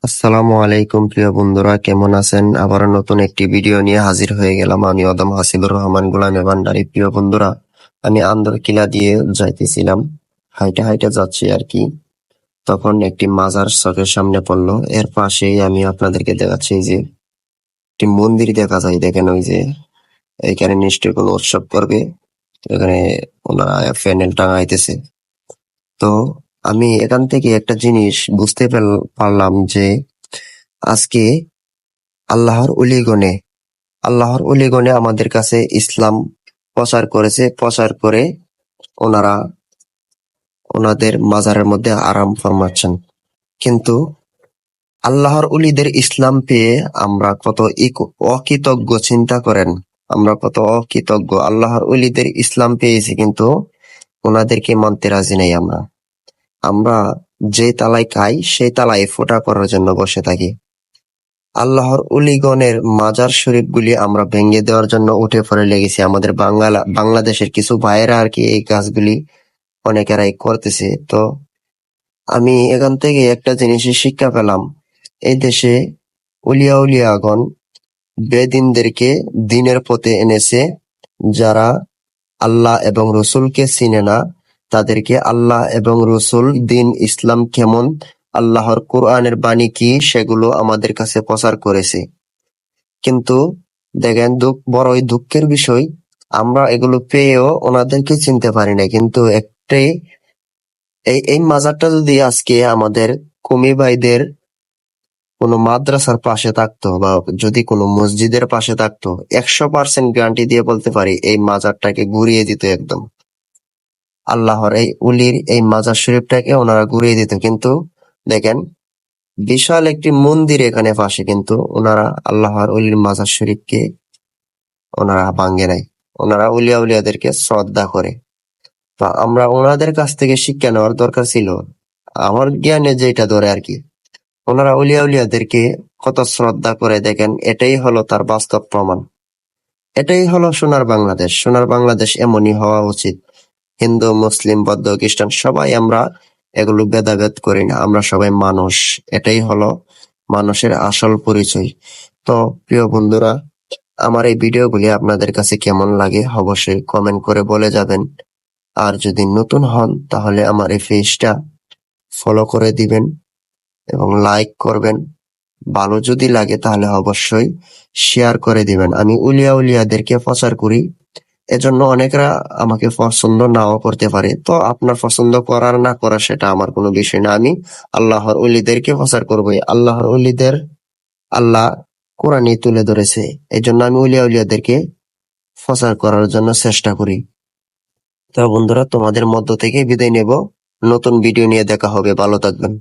আসসালামু আলাইকুম প্রিয় বন্ধুরা, কেমন আছেন? আবার নতুন একটি ভিডিও নিয়ে হাজির হয়ে গেলাম। আমি অদম হাসিবুর রহমান গোলামে ভান্ডারী। প্রিয় বন্ধুরা, আমি আন্দরকিলা দিয়ে যাইতেছিলাম, হাইটে হাইটে যাচ্ছি আর কি। তখন একটি মাজার চোখের সামনে পড়লো। এর পাশেই আমি আপনাদেরকে দেখাচ্ছি যে একটি মন্দির দেখা যায়। দেখেন, ওই যে এখানে নিশ্চয়ই কোনো উৎসব করবে, এখানে ওনারা প্যান্ডেল টাঙাইতেছে। তো আমি এখান থেকে একটা জিনিস বুঝতে পারলাম যে আজকে আল্লাহর অলিগণে আমাদের কাছে ইসলাম প্রচার করেছে। প্রচার করে ওনারা ওনাদের মাজারের মধ্যে আরাম ফরমাচ্ছেন। কিন্তু আল্লাহর অলিদের ইসলাম পেয়ে আমরা কত অকৃতজ্ঞ, চিন্তা করেন। আমরা কত অকৃতজ্ঞ। আল্লাহর অলিদের ইসলাম পেয়েছি, কিন্তু ওনাদেরকে মানতে রাজি নাই। আমরা আমরা যে তালায় খাই সেই তালায় ফোঁটা করার জন্য বসে থাকি। আল্লাহর অলিগণের মাজার শরীফগুলি আমরা ভেঙে দেওয়ার জন্য উঠে পড়ে লেগেছি। আমাদের বাংলাদেশের কিছু ভাইয়েরা আর কি এই কাজগুলি অনেকেরাই করতেছে। তো আমি এখান থেকে একটা জিনিসের শিক্ষা পেলাম, এই দেশে উলিয়াগণ বেদিনদেরকে দিনের পথে এনেছে। যারা আল্লাহ এবং রসুলকে চিনে না, তাদেরকে আল্লাহ এবং রসুল, দিন ইসলাম কেমন, আল্লাহর কোরআনের বাণী কি, সেগুলো আমাদের কাছে প্রচার করেছে। কিন্তু দেখেন, বড়ই দুঃখের বিষয়, আমরা এগুলো পেয়েও ওনাদেরকে চিনতে পারি না। কিন্তু একটাই, এই মাজারটা যদি আজকে আমাদের কমি ভাইদের কোনো মাদ্রাসার পাশে থাকতো, বা যদি কোনো মসজিদের পাশে থাকতো, 100% গ্যারান্টি দিয়ে বলতে পারি এই মাজারটাকে ঘুরিয়ে দিত একদম। আল্লাহর এই উলির এই মাজার শরীফটাকে ওনারা ঘুরিয়ে দিত। কিন্তু দেখেন, বিশাল একটি মন্দির এখানে পাশে, কিন্তু ওনারা আল্লাহর উলির মাজার শরীফকে ওনারা ভাঙ্গে নাই। ওনারা উলিয়াদেরকে শ্রদ্ধা করে। তো আমরা ওনাদের কাছ থেকে শিক্ষা নেওয়ার দরকার ছিল। আমার জ্ঞানে যেটা ধরে আর কি, ওনারা উলিয়াদেরকে কত শ্রদ্ধা করে। দেখেন, এটাই হলো তার বাস্তব প্রমাণ। এটাই হলো সোনার বাংলাদেশ। সোনার বাংলাদেশ এমনই হওয়া উচিত। হিন্দু, মুসলিম, বৌদ্ধ, খ্রিস্টান সবাই আমরা এগুলো ভেদাভেদ করি না। আমরা সবাই মানুষ। এটাই হলো মানুষের আসল পরিচয়। তো প্রিয় বন্ধুরা, আমার এই ভিডিওগুলি আপনাদের কাছে কেমন লাগে অবশ্যই কমেন্ট করে বলে যাবেন। আর যদি নতুন হন তাহলে আমার এই পেজটা ফলো করে দিবেন এবং লাইক করবেন। ভালো যদি লাগে তাহলে অবশ্যই শেয়ার করে দিবেন। আমি উলিয়াদেরকে প্রচার করি, এজন্য অনেকরা আমাকে পছন্দ নাও করতে পারে। তো আপনার পছন্দ করার না করা সেটা আমার কোনো বিষয় না। আমি আল্লাহর অলিদেরকে প্রচার করবই। আল্লাহর অলিদের আল্লাহ কোরআনে তুলে ধরেছে, এই জন্য আমি উলিয়াদেরকে প্রচার করার জন্য চেষ্টা করি। তো বন্ধুরা, তোমাদের মধ্য থেকে বিদায় নেব। নতুন ভিডিও নিয়ে দেখা হবে। ভালো থাকবেন।